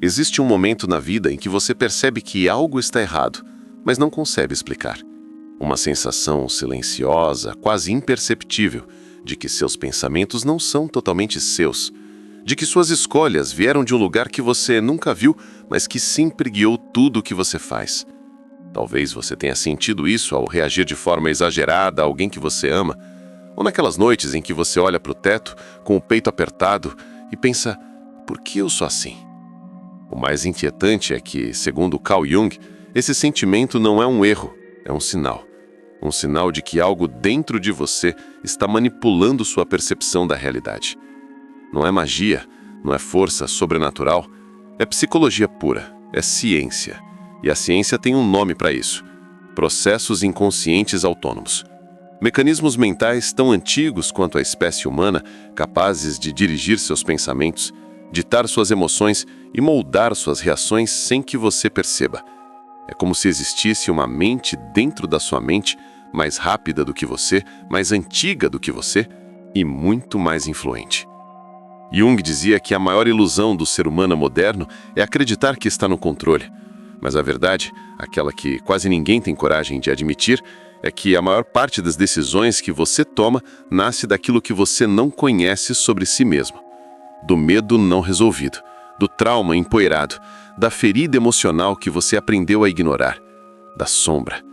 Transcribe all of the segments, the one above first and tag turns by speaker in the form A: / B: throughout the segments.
A: Existe um momento na vida em que você percebe que algo está errado, mas não consegue explicar. Uma sensação silenciosa, quase imperceptível, de que seus pensamentos não são totalmente seus, de que suas escolhas vieram de um lugar que você nunca viu, mas que sempre guiou tudo o que você faz. Talvez você tenha sentido isso ao reagir de forma exagerada a alguém que você ama, ou naquelas noites em que você olha para o teto com o peito apertado e pensa, por que eu sou assim? O mais inquietante é que, segundo Carl Jung, esse sentimento não é um erro, é um sinal. Um sinal de que algo dentro de você está manipulando sua percepção da realidade. Não é magia, não é força sobrenatural, é psicologia pura, é ciência. E a ciência tem um nome para isso: processos inconscientes autônomos. Mecanismos mentais tão antigos quanto a espécie humana, capazes de dirigir seus pensamentos, ditar suas emoções e moldar suas reações sem que você perceba. É como se existisse uma mente dentro da sua mente, mais rápida do que você, mais antiga do que você e muito mais influente. Jung dizia que a maior ilusão do ser humano moderno é acreditar que está no controle. Mas a verdade, aquela que quase ninguém tem coragem de admitir, é que a maior parte das decisões que você toma nasce daquilo que você não conhece sobre si mesmo. Do medo não resolvido, do trauma empoeirado, da ferida emocional que você aprendeu a ignorar, da sombra.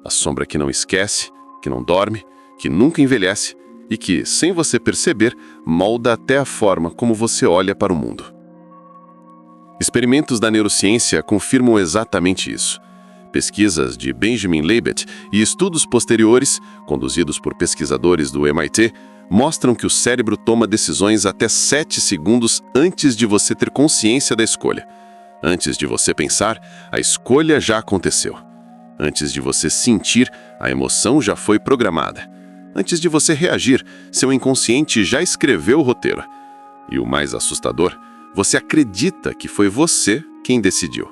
A: A sombra que não esquece, que não dorme, que nunca envelhece e que, sem você perceber, molda até a forma como você olha para o mundo. Experimentos da neurociência confirmam exatamente isso. Pesquisas de Benjamin Libet e estudos posteriores, conduzidos por pesquisadores do MIT, mostram que o cérebro toma decisões até 7 segundos antes de você ter consciência da escolha. Antes de você pensar, a escolha já aconteceu. Antes de você sentir, a emoção já foi programada. Antes de você reagir, seu inconsciente já escreveu o roteiro. E o mais assustador, você acredita que foi você quem decidiu.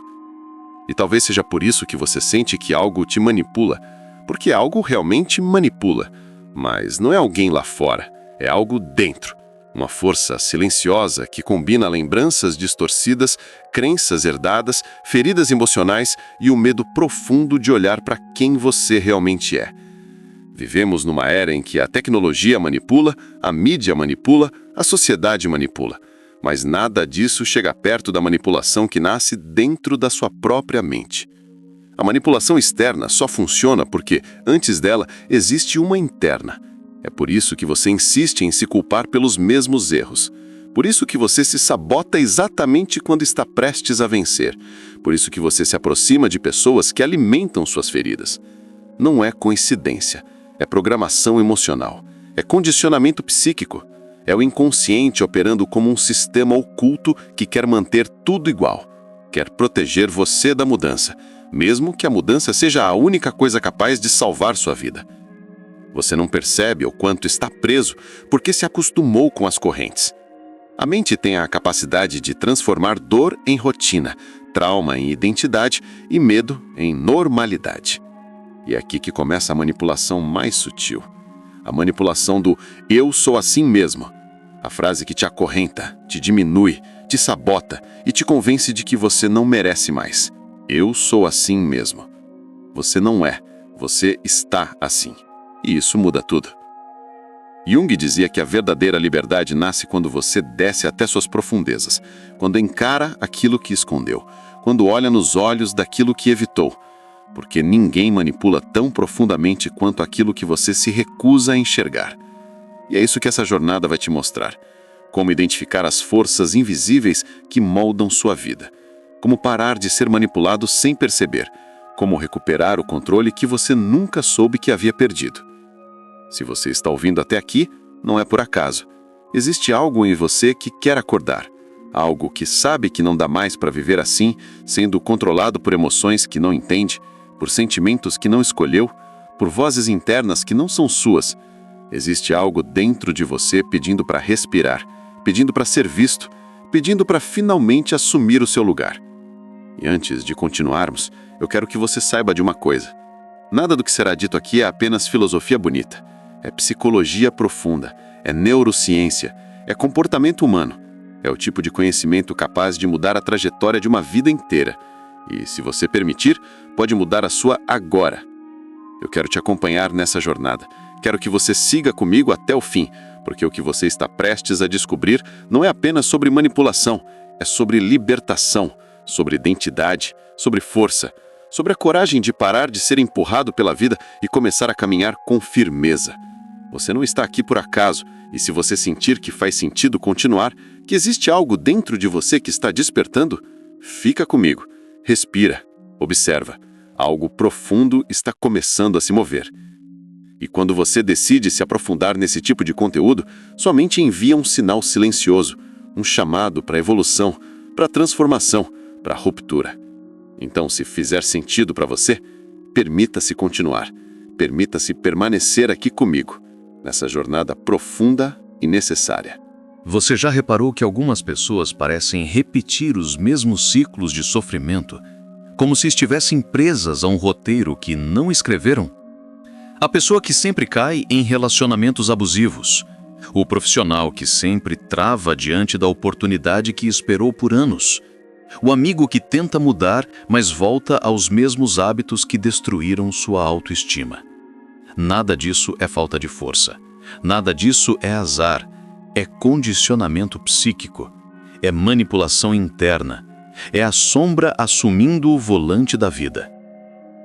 A: E talvez seja por isso que você sente que algo te manipula, porque algo realmente manipula. Mas não é alguém lá fora, é algo dentro. Uma força silenciosa que combina lembranças distorcidas, crenças herdadas, feridas emocionais e o medo profundo de olhar para quem você realmente é. Vivemos numa era em que a tecnologia manipula, a mídia manipula, a sociedade manipula. Mas nada disso chega perto da manipulação que nasce dentro da sua própria mente. A manipulação externa só funciona porque, antes dela, existe uma interna. É por isso que você insiste em se culpar pelos mesmos erros. Por isso que você se sabota exatamente quando está prestes a vencer. Por isso que você se aproxima de pessoas que alimentam suas feridas. Não é coincidência. É programação emocional. É condicionamento psíquico. É o inconsciente operando como um sistema oculto que quer manter tudo igual. Quer proteger você da mudança, mesmo que a mudança seja a única coisa capaz de salvar sua vida. Você não percebe o quanto está preso porque se acostumou com as correntes. A mente tem a capacidade de transformar dor em rotina, trauma em identidade e medo em normalidade. E é aqui que começa a manipulação mais sutil. A manipulação do "eu sou assim mesmo". A frase que te acorrenta, te diminui, te sabota e te convence de que você não merece mais. Eu sou assim mesmo. Você não é, você está assim. E isso muda tudo. Jung dizia que a verdadeira liberdade nasce quando você desce até suas profundezas, quando encara aquilo que escondeu, quando olha nos olhos daquilo que evitou. Porque ninguém manipula tão profundamente quanto aquilo que você se recusa a enxergar. E é isso que essa jornada vai te mostrar. Como identificar as forças invisíveis que moldam sua vida. Como parar de ser manipulado sem perceber. Como recuperar o controle que você nunca soube que havia perdido. Se você está ouvindo até aqui, não é por acaso. Existe algo em você que quer acordar. Algo que sabe que não dá mais para viver assim, sendo controlado por emoções que não entende, por sentimentos que não escolheu, por vozes internas que não são suas. Existe algo dentro de você pedindo para respirar, pedindo para ser visto, pedindo para finalmente assumir o seu lugar. E antes de continuarmos, eu quero que você saiba de uma coisa. Nada do que será dito aqui é apenas filosofia bonita. É psicologia profunda, é neurociência, é comportamento humano. É o tipo de conhecimento capaz de mudar a trajetória de uma vida inteira. E, se você permitir, pode mudar a sua agora. Eu quero te acompanhar nessa jornada. Quero que você siga comigo até o fim, porque o que você está prestes a descobrir não é apenas sobre manipulação, é sobre libertação, sobre identidade, sobre força, sobre a coragem de parar de ser empurrado pela vida e começar a caminhar com firmeza. Você não está aqui por acaso, e se você sentir que faz sentido continuar, que existe algo dentro de você que está despertando, fica comigo, respira, observa. Algo profundo está começando a se mover. E quando você decide se aprofundar nesse tipo de conteúdo, sua mente envia um sinal silencioso, um chamado para a evolução, para a transformação, para a ruptura. Então, se fizer sentido para você, permita-se continuar, permita-se permanecer aqui comigo, nessa jornada profunda e necessária.
B: Você já reparou que algumas pessoas parecem repetir os mesmos ciclos de sofrimento, como se estivessem presas a um roteiro que não escreveram? A pessoa que sempre cai em relacionamentos abusivos, o profissional que sempre trava diante da oportunidade que esperou por anos, o amigo que tenta mudar, mas volta aos mesmos hábitos que destruíram sua autoestima. Nada disso é falta de força. Nada disso é azar. É condicionamento psíquico. É manipulação interna. É a sombra assumindo o volante da vida.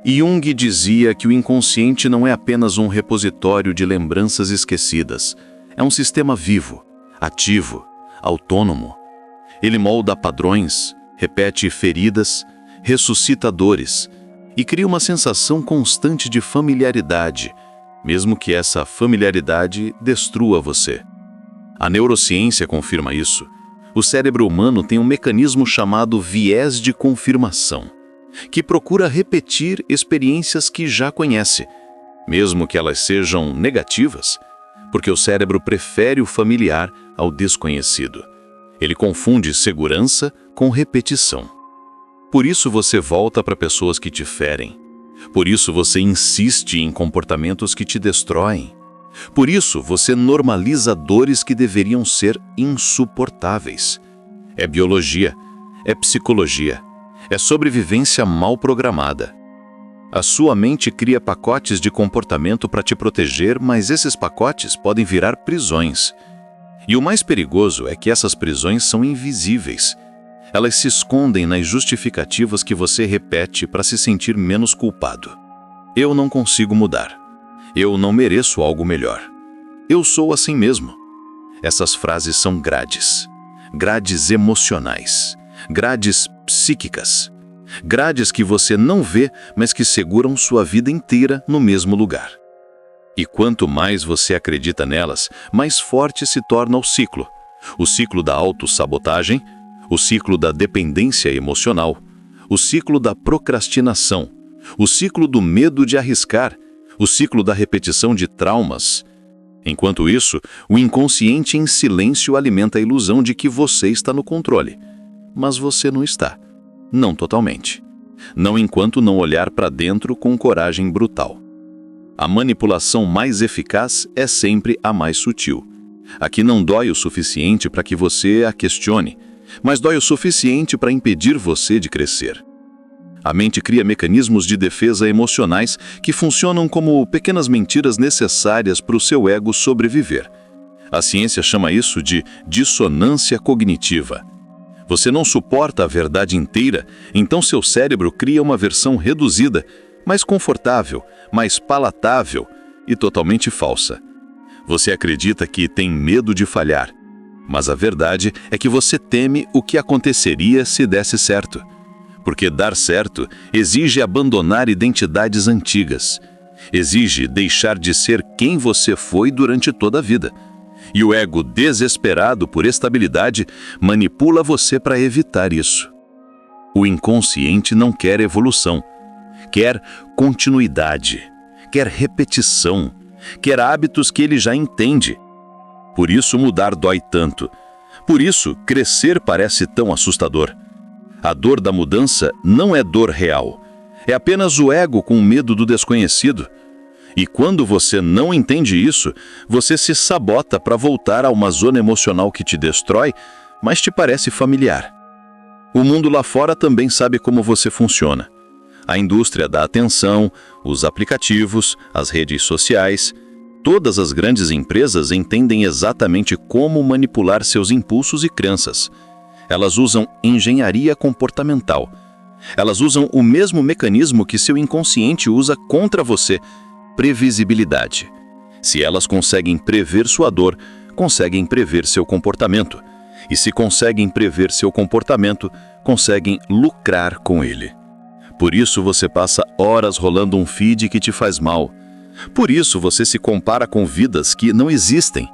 B: Jung dizia que o inconsciente não é apenas um repositório de lembranças esquecidas. É um sistema vivo, ativo, autônomo. Ele molda padrões, repete feridas, ressuscita dores e cria uma sensação constante de familiaridade, mesmo que essa familiaridade destrua você. A neurociência confirma isso. O cérebro humano tem um mecanismo chamado viés de confirmação, que procura repetir experiências que já conhece, mesmo que elas sejam negativas, porque o cérebro prefere o familiar ao desconhecido. Ele confunde segurança com repetição. Por isso você volta para pessoas que te ferem. Por isso você insiste em comportamentos que te destroem. Por isso você normaliza dores que deveriam ser insuportáveis. É biologia, é psicologia, é sobrevivência mal programada. A sua mente cria pacotes de comportamento para te proteger, mas esses pacotes podem virar prisões. E o mais perigoso é que essas prisões são invisíveis. Elas se escondem nas justificativas que você repete para se sentir menos culpado. Eu não consigo mudar. Eu não mereço algo melhor. Eu sou assim mesmo. Essas frases são grades. Grades emocionais. Grades psíquicas. Grades que você não vê, mas que seguram sua vida inteira no mesmo lugar. E quanto mais você acredita nelas, mais forte se torna o ciclo. O ciclo da autossabotagem, o ciclo da dependência emocional, o ciclo da procrastinação, o ciclo do medo de arriscar, o ciclo da repetição de traumas. Enquanto isso, o inconsciente em silêncio alimenta a ilusão de que você está no controle. Mas você não está. Não totalmente. Não enquanto não olhar para dentro com coragem brutal. A manipulação mais eficaz é sempre a mais sutil. A que não dói o suficiente para que você a questione, mas dói o suficiente para impedir você de crescer. A mente cria mecanismos de defesa emocionais que funcionam como pequenas mentiras necessárias para o seu ego sobreviver. A ciência chama isso de dissonância cognitiva. Você não suporta a verdade inteira, então seu cérebro cria uma versão reduzida, mais confortável, mais palatável e totalmente falsa. Você acredita que tem medo de falhar, mas a verdade é que você teme o que aconteceria se desse certo. Porque dar certo exige abandonar identidades antigas, exige deixar de ser quem você foi durante toda a vida. E o ego, desesperado por estabilidade, manipula você para evitar isso. O inconsciente não quer evolução, quer continuidade, quer repetição, quer hábitos que ele já entende. Por isso mudar dói tanto. Por isso crescer parece tão assustador. A dor da mudança não é dor real. É apenas o ego com medo do desconhecido. E quando você não entende isso, você se sabota para voltar a uma zona emocional que te destrói, mas te parece familiar. O mundo lá fora também sabe como você funciona. A indústria da atenção, os aplicativos, as redes sociais, todas as grandes empresas entendem exatamente como manipular seus impulsos e crenças. Elas usam engenharia comportamental. Elas usam o mesmo mecanismo que seu inconsciente usa contra você, previsibilidade. Se elas conseguem prever sua dor, conseguem prever seu comportamento. E se conseguem prever seu comportamento, conseguem lucrar com ele. Por isso você passa horas rolando um feed que te faz mal. Por isso você se compara com vidas que não existem.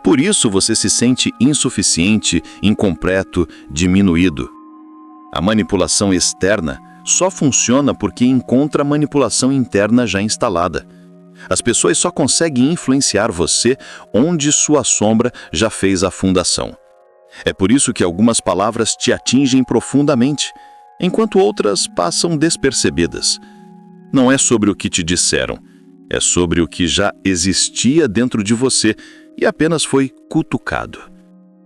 B: Por isso você se sente insuficiente, incompleto, diminuído. A manipulação externa só funciona porque encontra a manipulação interna já instalada. As pessoas só conseguem influenciar você onde sua sombra já fez a fundação. É por isso que algumas palavras te atingem profundamente, enquanto outras passam despercebidas. Não é sobre o que te disseram, é sobre o que já existia dentro de você e apenas foi cutucado.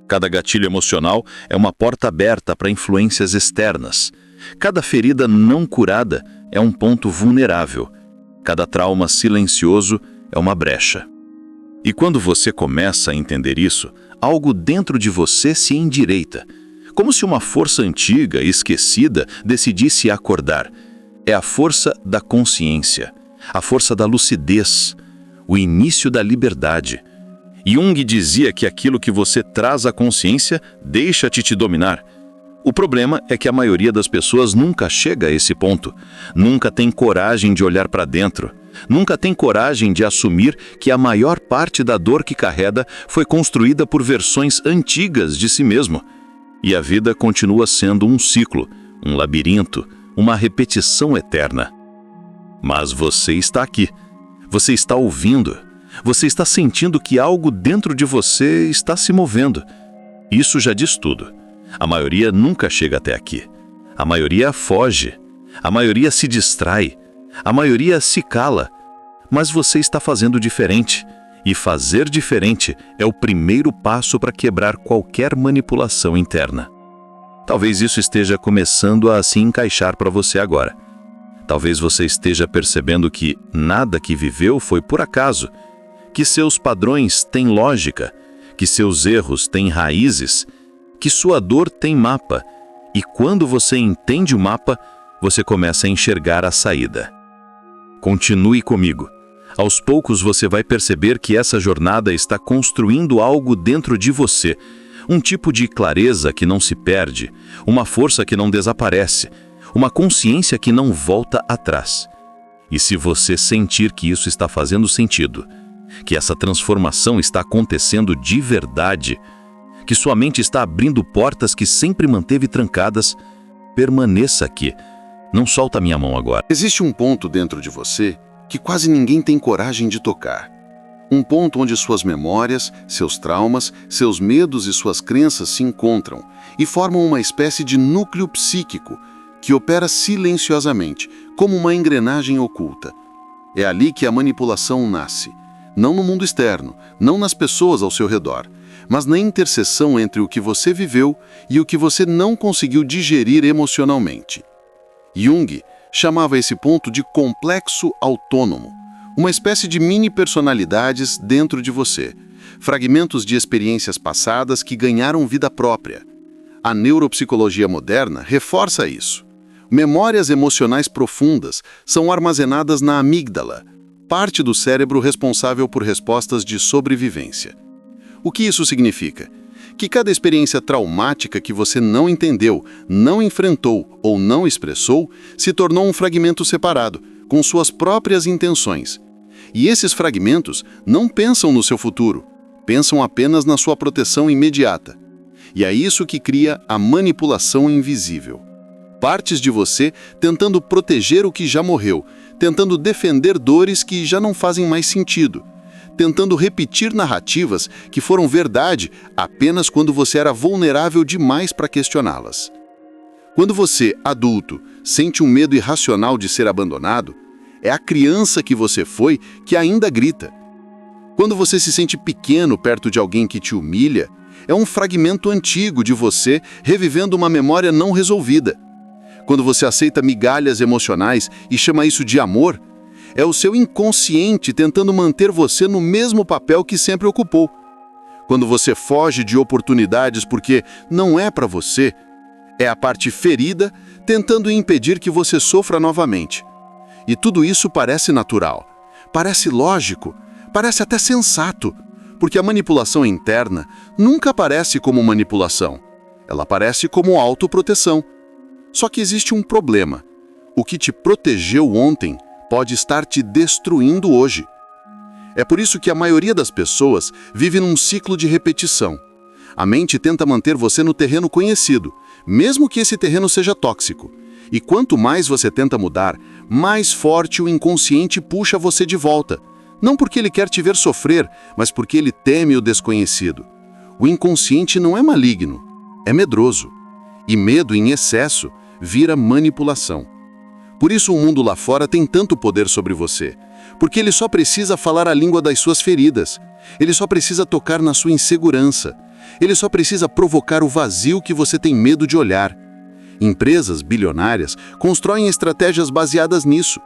B: Cada gatilho emocional é uma porta aberta para influências externas. Cada ferida não curada é um ponto vulnerável. Cada trauma silencioso é uma brecha. E quando você começa a entender isso, algo dentro de você se endireita, como se uma força antiga e esquecida decidisse acordar. É a força da consciência, a força da lucidez, o início da liberdade. Jung dizia que aquilo que você traz à consciência deixa-te te dominar. O problema é que a maioria das pessoas nunca chega a esse ponto, nunca tem coragem de olhar para dentro, nunca tem coragem de assumir que a maior parte da dor que carrega foi construída por versões antigas de si mesmo. E a vida continua sendo um ciclo, um labirinto, uma repetição eterna. Mas você está aqui, você está ouvindo, você está sentindo que algo dentro de você está se movendo. Isso já diz tudo. A maioria nunca chega até aqui. A maioria foge. A maioria se distrai. A maioria se cala. Mas você está fazendo diferente. E fazer diferente é o primeiro passo para quebrar qualquer manipulação interna. Talvez isso esteja começando a se encaixar para você agora. Talvez você esteja percebendo que nada que viveu foi por acaso, que seus padrões têm lógica, que seus erros têm raízes, que sua dor tem mapa, e quando você entende o mapa, você começa a enxergar a saída. Continue comigo. Aos poucos você vai perceber que essa jornada está construindo algo dentro de você, um tipo de clareza que não se perde, uma força que não desaparece, uma consciência que não volta atrás. E se você sentir que isso está fazendo sentido, que essa transformação está acontecendo de verdade, que sua mente está abrindo portas que sempre manteve trancadas, permaneça aqui. Não solta minha mão agora.
A: Existe um ponto dentro de você que quase ninguém tem coragem de tocar. Um ponto onde suas memórias, seus traumas, seus medos e suas crenças se encontram e formam uma espécie de núcleo psíquico que opera silenciosamente, como uma engrenagem oculta. É ali que a manipulação nasce. Não no mundo externo, não nas pessoas ao seu redor, mas na interseção entre o que você viveu e o que você não conseguiu digerir emocionalmente. Jung chamava esse ponto de complexo autônomo, uma espécie de mini-personalidades dentro de você, fragmentos de experiências passadas que ganharam vida própria. A neuropsicologia moderna reforça isso. Memórias emocionais profundas são armazenadas na amígdala, parte do cérebro responsável por respostas de sobrevivência. O que isso significa? Que cada experiência traumática que você não entendeu, não enfrentou ou não expressou se tornou um fragmento separado, com suas próprias intenções. E esses fragmentos não pensam no seu futuro, pensam apenas na sua proteção imediata. E é isso que cria a manipulação invisível. Partes de você tentando proteger o que já morreu, tentando defender dores que já não fazem mais sentido, tentando repetir narrativas que foram verdade apenas quando você era vulnerável demais para questioná-las. Quando você, adulto, sente um medo irracional de ser abandonado, é a criança que você foi que ainda grita. Quando você se sente pequeno perto de alguém que te humilha,
C: É um fragmento antigo de você revivendo uma memória não resolvida. Quando você aceita migalhas emocionais e chama isso de amor, é o seu inconsciente tentando manter você no mesmo papel que sempre ocupou. Quando você foge de oportunidades porque não é para você, é a parte ferida tentando impedir que você sofra novamente. E tudo isso parece natural, parece lógico, parece até sensato, porque a manipulação interna nunca aparece como manipulação. Ela aparece como autoproteção. Só que existe um problema. O que te protegeu ontem pode estar te destruindo hoje. É por isso que a maioria das pessoas vive num ciclo de repetição. A mente tenta manter você no terreno conhecido, mesmo que esse terreno seja tóxico. E quanto mais você tenta mudar, mais forte o inconsciente puxa você de volta. Não porque ele quer te ver sofrer, mas porque ele teme o desconhecido. O inconsciente não é maligno, é medroso. E medo em excesso vira manipulação. Por isso o mundo lá fora tem tanto poder sobre você. Porque ele só precisa falar a língua das suas feridas. Ele só precisa tocar na sua insegurança. Ele só precisa provocar o vazio que você tem medo de olhar. Empresas bilionárias constroem estratégias baseadas nisso.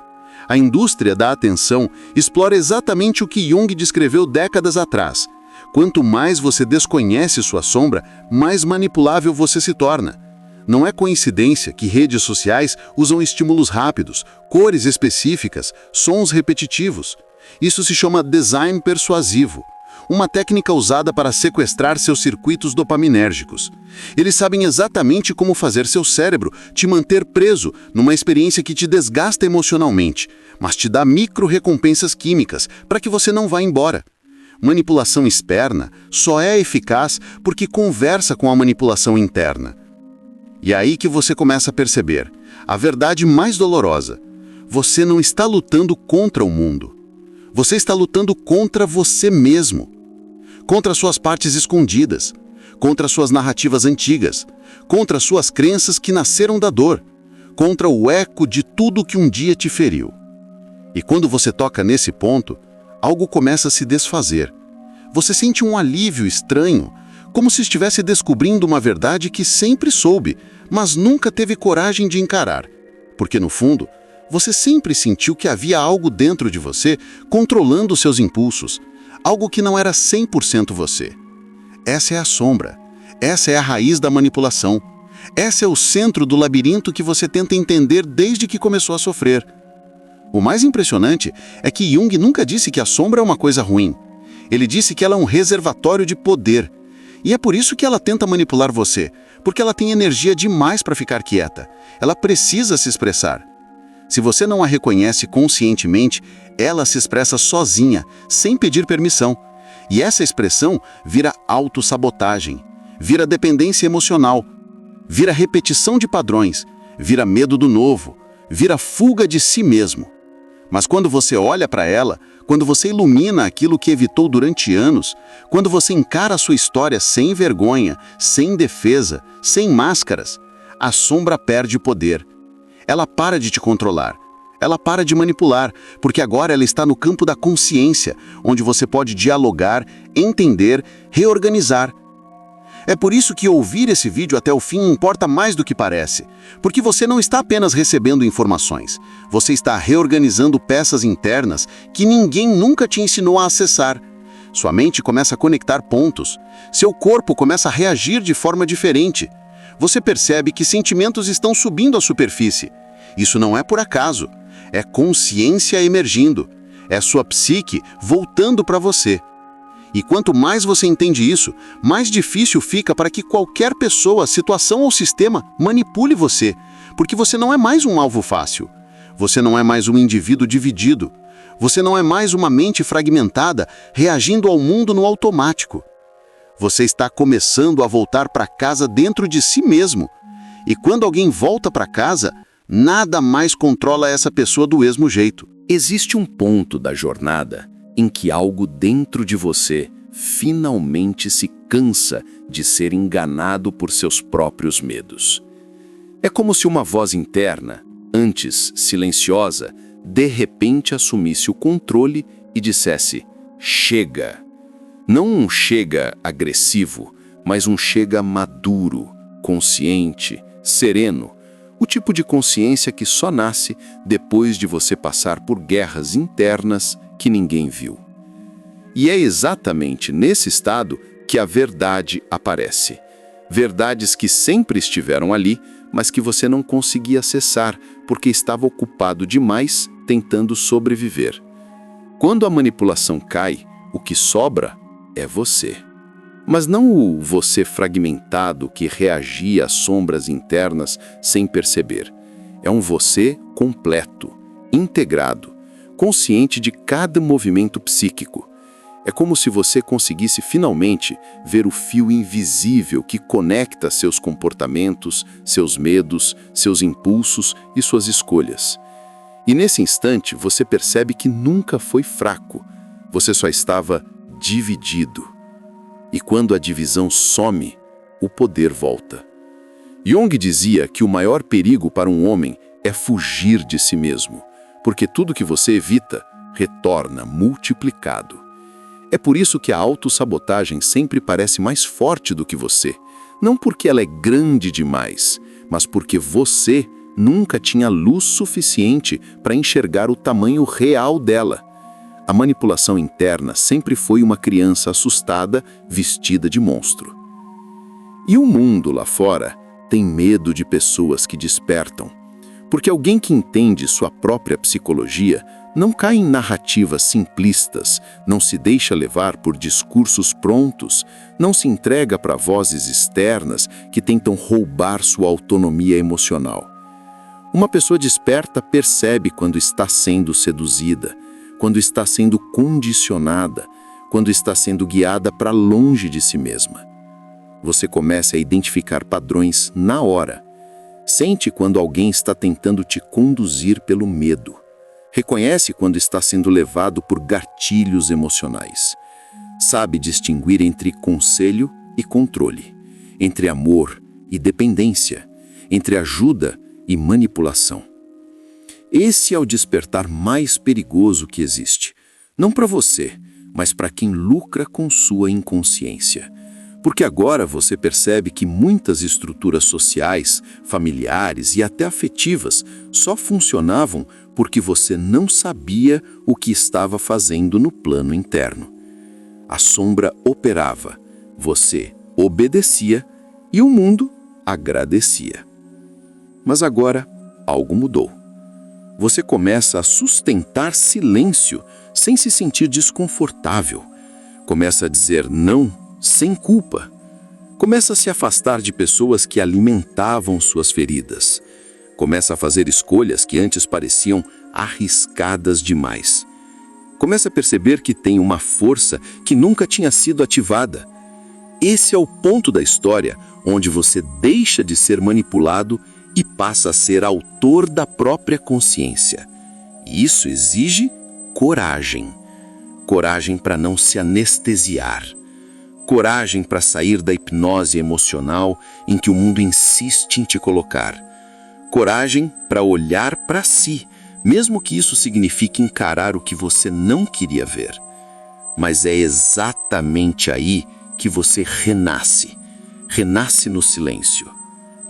C: A indústria da atenção explora exatamente o que Jung descreveu décadas atrás. Quanto mais você desconhece sua sombra, mais manipulável você se torna. Não é coincidência que redes sociais usam estímulos rápidos, cores específicas, sons repetitivos. Isso se chama design persuasivo, uma técnica usada para sequestrar seus circuitos dopaminérgicos. Eles sabem exatamente como fazer seu cérebro te manter preso numa experiência que te desgasta emocionalmente, mas te dá micro-recompensas químicas para que você não vá embora. Manipulação externa só é eficaz porque conversa com a manipulação interna. E é aí que você começa a perceber a verdade mais dolorosa. Você não está lutando contra o mundo. Você está lutando contra você mesmo. Contra suas partes escondidas. Contra suas narrativas antigas. Contra suas crenças que nasceram da dor. Contra o eco de tudo que um dia te feriu. E quando você toca nesse ponto, algo começa a se desfazer. Você sente um alívio estranho, como se estivesse descobrindo uma verdade que sempre soube, mas nunca teve coragem de encarar. Porque, no fundo, você sempre sentiu que havia algo dentro de você controlando seus impulsos, algo que não era 100% você. Essa é a sombra, essa é a raiz da manipulação, esse é o centro do labirinto que você tenta entender desde que começou a sofrer. O mais impressionante é que Jung nunca disse que a sombra é uma coisa ruim. Ele disse que ela é um reservatório de poder. E é por isso que ela tenta manipular você, porque ela tem energia demais para ficar quieta. Ela precisa se expressar. Se você não a reconhece conscientemente, ela se expressa sozinha, sem pedir permissão. E essa expressão vira autossabotagem, vira dependência emocional, vira repetição de padrões, vira medo do novo, vira fuga de si mesmo. Mas quando você olha para ela, quando você ilumina aquilo que evitou durante anos, quando você encara a sua história sem vergonha, sem defesa, sem máscaras, a sombra perde poder. Ela para de te controlar, ela para de manipular, porque agora ela está no campo da consciência, onde você pode dialogar, entender, reorganizar. É por isso que ouvir esse vídeo até o fim importa mais do que parece, porque você não está apenas recebendo informações, você está reorganizando peças internas que ninguém nunca te ensinou a acessar. Sua mente começa a conectar pontos, seu corpo começa a reagir de forma diferente. Você percebe que sentimentos estão subindo à superfície. Isso não é por acaso, é consciência emergindo, é sua psique voltando para você. E quanto mais você entende isso, mais difícil fica para que qualquer pessoa, situação ou sistema manipule você, porque você não é mais um alvo fácil. Você não é mais um indivíduo dividido. Você não é mais uma mente fragmentada, reagindo ao mundo no automático. Você está começando a voltar para casa dentro de si mesmo. E quando alguém volta para casa, nada mais controla essa pessoa do mesmo jeito.
D: Existe um ponto da jornada em que algo dentro de você finalmente se cansa de ser enganado por seus próprios medos. É como se uma voz interna, antes silenciosa, de repente assumisse o controle e dissesse: chega. Não um chega agressivo, mas um chega maduro, consciente, sereno, o tipo de consciência que só nasce depois de você passar por guerras internas que ninguém viu. E é exatamente nesse estado que a verdade aparece. Verdades que sempre estiveram ali, mas que você não conseguia acessar porque estava ocupado demais tentando sobreviver. Quando a manipulação cai, o que sobra é você. Mas não o você fragmentado que reagia às sombras internas sem perceber. É um você completo, integrado, consciente de cada movimento psíquico. É como se você conseguisse finalmente ver o fio invisível que conecta seus comportamentos, seus medos, seus impulsos e suas escolhas. E nesse instante você percebe que nunca foi fraco, você só estava dividido. E quando a divisão some, o poder volta. Jung dizia que o maior perigo para um homem é fugir de si mesmo, porque tudo que você evita retorna multiplicado. É por isso que a autossabotagem sempre parece mais forte do que você, não porque ela é grande demais, mas porque você nunca tinha luz suficiente para enxergar o tamanho real dela. A manipulação interna sempre foi uma criança assustada, vestida de monstro. E o mundo lá fora tem medo de pessoas que despertam, porque alguém que entende sua própria psicologia não cai em narrativas simplistas, não se deixa levar por discursos prontos, não se entrega para vozes externas que tentam roubar sua autonomia emocional. Uma pessoa desperta percebe quando está sendo seduzida, quando está sendo condicionada, quando está sendo guiada para longe de si mesma. Você começa a identificar padrões na hora. Sente quando alguém está tentando te conduzir pelo medo. Reconhece quando está sendo levado por gatilhos emocionais. Sabe distinguir entre conselho e controle, entre amor e dependência, entre ajuda e manipulação. Esse é o despertar mais perigoso que existe. Não para você, mas para quem lucra com sua inconsciência. Porque agora você percebe que muitas estruturas sociais, familiares e até afetivas só funcionavam porque você não sabia o que estava fazendo no plano interno. A sombra operava, você obedecia e o mundo agradecia. Mas agora algo mudou. Você começa a sustentar silêncio sem se sentir desconfortável. Começa a dizer não sem culpa. Começa a se afastar de pessoas que alimentavam suas feridas. Começa a fazer escolhas que antes pareciam arriscadas demais. Começa a perceber que tem uma força que nunca tinha sido ativada. Esse é o ponto da história onde você deixa de ser manipulado e passa a ser autor da própria consciência. E isso exige coragem. Coragem para não se anestesiar. Coragem para sair da hipnose emocional em que o mundo insiste em te colocar. Coragem para olhar para si, mesmo que isso signifique encarar o que você não queria ver. Mas é exatamente aí que você renasce. Renasce no silêncio.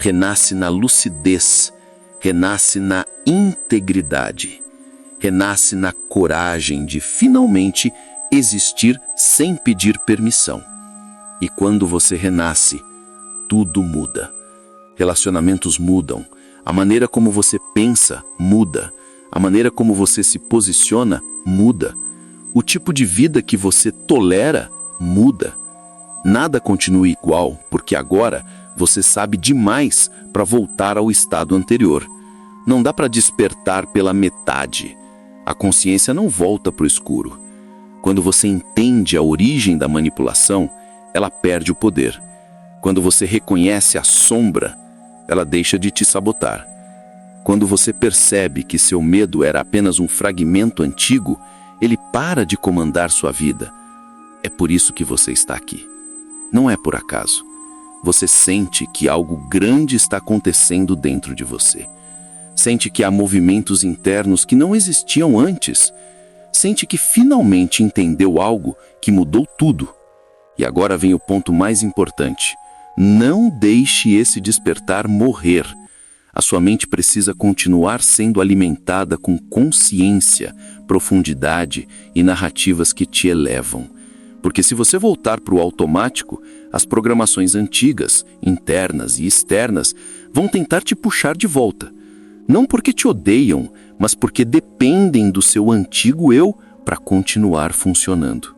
D: Renasce na lucidez, renasce na integridade, renasce na coragem de finalmente existir sem pedir permissão. E quando você renasce, tudo muda. Relacionamentos mudam, a maneira como você pensa muda, a maneira como você se posiciona muda, o tipo de vida que você tolera muda. Nada continua igual, porque agora você sabe demais para voltar ao estado anterior. Não dá para despertar pela metade. A consciência não volta para o escuro. Quando você entende a origem da manipulação, ela perde o poder. Quando você reconhece a sombra, ela deixa de te sabotar. Quando você percebe que seu medo era apenas um fragmento antigo, ele para de comandar sua vida. É por isso que você está aqui. Não é por acaso. Você sente que algo grande está acontecendo dentro de você. Sente que há movimentos internos que não existiam antes. Sente que finalmente entendeu algo que mudou tudo. E agora vem o ponto mais importante. Não deixe esse despertar morrer. A sua mente precisa continuar sendo alimentada com consciência, profundidade e narrativas que te elevam. Porque se você voltar para o automático, as programações antigas, internas e externas, vão tentar te puxar de volta. Não porque te odeiam, mas porque dependem do seu antigo eu para continuar funcionando.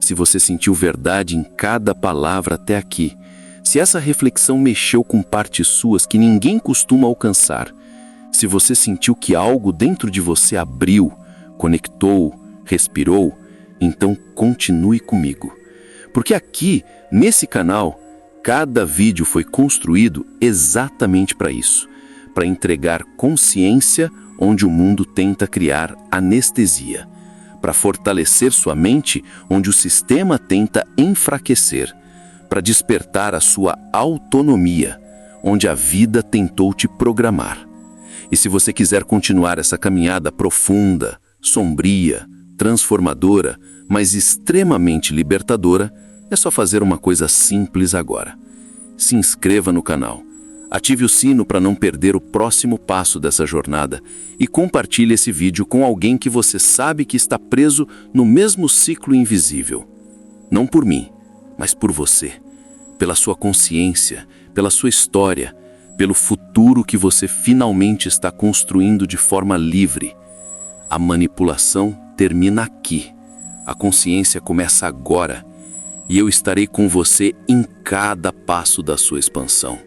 D: Se você sentiu verdade em cada palavra até aqui, se essa reflexão mexeu com partes suas que ninguém costuma alcançar, se você sentiu que algo dentro de você abriu, conectou, respirou, então continue comigo. Porque aqui, nesse canal, cada vídeo foi construído exatamente para isso, para entregar consciência onde o mundo tenta criar anestesia, para fortalecer sua mente onde o sistema tenta enfraquecer, para despertar a sua autonomia, onde a vida tentou te programar. E se você quiser continuar essa caminhada profunda, sombria, transformadora, mas extremamente libertadora, é só fazer uma coisa simples agora. Se inscreva no canal, ative o sino para não perder o próximo passo dessa jornada e compartilhe esse vídeo com alguém que você sabe que está preso no mesmo ciclo invisível. Não por mim, mas por você, pela sua consciência, pela sua história, pelo futuro que você finalmente está construindo de forma livre. A manipulação termina aqui. A consciência começa agora e eu estarei com você em cada passo da sua expansão.